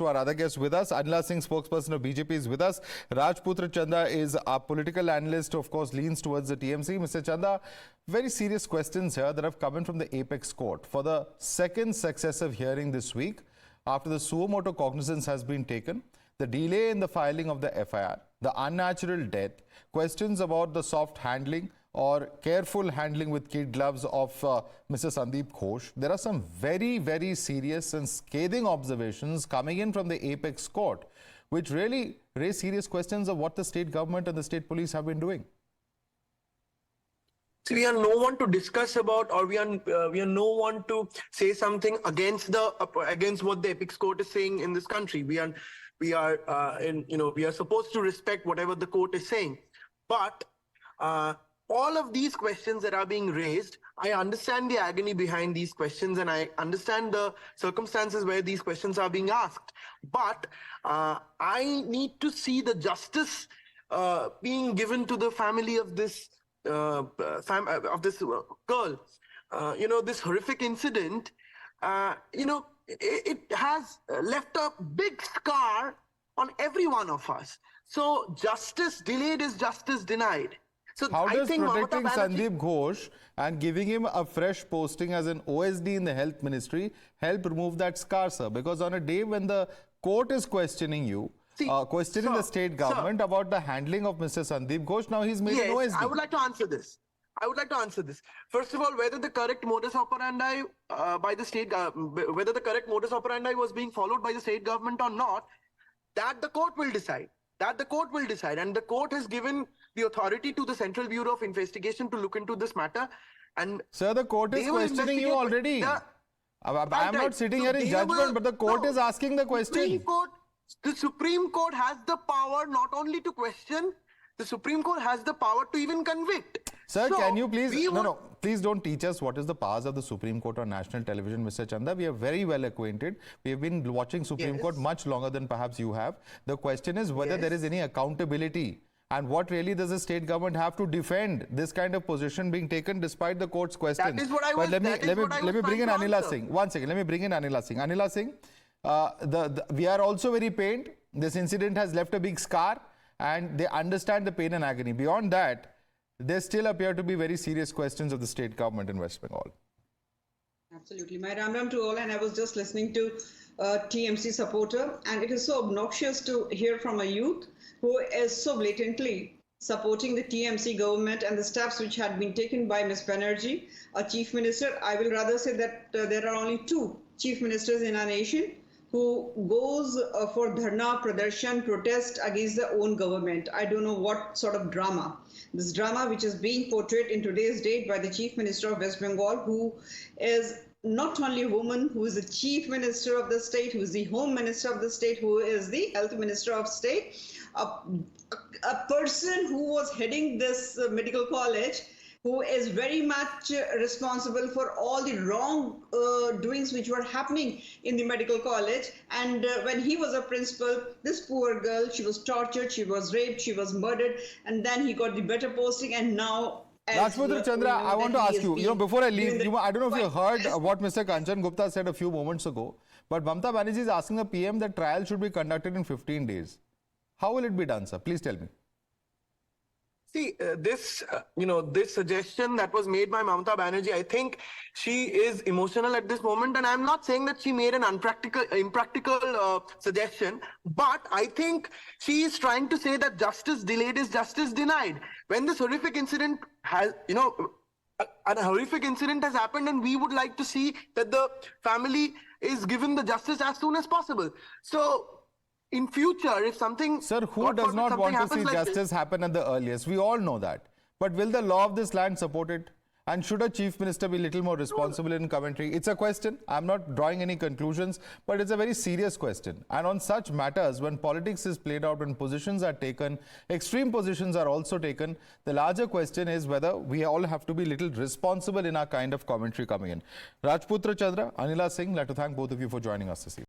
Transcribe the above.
To our other guest with us, Anila Singh, spokesperson of BJP, is with us. Rajputra Chanda is our political analyst, of course, leans towards the TMC. Mr. Chanda, very serious questions here that have come in from the Apex Court. For the second successive hearing this week, after the suo motu cognizance has been taken, the delay in the filing of the FIR, the unnatural death, questions about the soft handling or careful handling with kid gloves of Mr. Sandeep Ghosh. There are some very, very serious and scathing observations coming in from the Apex Court, which really raise serious questions of what the state government and the state police have been doing. So we are no one to discuss about, or we are no one to say something against what the Apex Court is saying in this country. We are supposed to respect whatever the court is saying, but all of these questions that are being raised, I understand the agony behind these questions and I understand the circumstances where these questions are being asked. But I need to see the justice being given to the family of this girl. This horrific incident, it has left a big scar on every one of us. So justice delayed is justice denied. So how does protecting Sandeep Ghosh and giving him a fresh posting as an OSD in the health ministry help remove that scar, sir? Because on a day when the court is questioning you, questioning the state government about the handling of Mr. Sandeep Ghosh, now he's made an OSD. I would like to answer this. First of all, whether the correct modus operandi by the state, whether the correct modus operandi was being followed by the state government or not, that the court will decide. And the court has given the authority to the Central Bureau of Investigation to look into this matter. And sir, the court is questioning you already. I am not sitting here in judgment, but the court is asking the question. The Supreme Court has the power not only to question, the Supreme Court has the power to even convict. Sir, so can you please, please don't teach us what is the powers of the Supreme Court on national television, Mr. Chanda. We are very well acquainted. We have been watching Supreme Court much longer than perhaps you have. The question is whether there is any accountability and what really does the state government have to defend this kind of position being taken despite the court's questions. That is what I was, let me bring in Anila Singh. One second, let me bring in Anila Singh. Anila Singh, we are also very pained. This incident has left a big scar and they understand the pain and agony. Beyond that, there still appear to be very serious questions of the state government in West Bengal. Absolutely. My ram to all, and I was just listening to a TMC supporter, and it is so obnoxious to hear from a youth who is so blatantly supporting the TMC government and the steps which had been taken by Ms. Banerjee, a chief minister. I will rather say that there are only two chief ministers in our nation who goes for dharna, pradarshan, protest against their own government. I don't know what sort of drama. This drama which is being portrayed in today's date by the Chief Minister of West Bengal, who is not only a woman, who is the Chief Minister of the state, who is the Home Minister of the state, who is the Health Minister of state, a person who was heading this medical college, who is very much responsible for all the wrong doings which were happening in the medical college. And when he was a principal, this poor girl, she was tortured, she was raped, she was murdered, and then he got the better posting, and now... Rajputra Chandra, I want to ask you, before I leave, I don't know if you heard what Mr. Kanchan Gupta said a few moments ago, but Mamata Banerjee is asking the PM that trial should be conducted in 15 days. How will it be done, sir? Please tell me. See, this suggestion that was made by Mamata Banerjee, I think she is emotional at this moment, and I'm not saying that she made an impractical suggestion, but I think she is trying to say that justice delayed is justice denied. When this horrific incident has, a horrific incident has happened, and we would like to see that the family is given the justice as soon as possible. So, in future, if something... Sir, who does not want to see justice happen at the earliest? We all know that. But will the law of this land support it? And should a chief minister be a little more responsible in commentary? It's a question. I'm not drawing any conclusions, but it's a very serious question. And on such matters, when politics is played out, when positions are taken, extreme positions are also taken, the larger question is whether we all have to be a little responsible in our kind of commentary coming in. Rajputra Chanda, Anila Singh, I'd like to thank both of you for joining us this evening.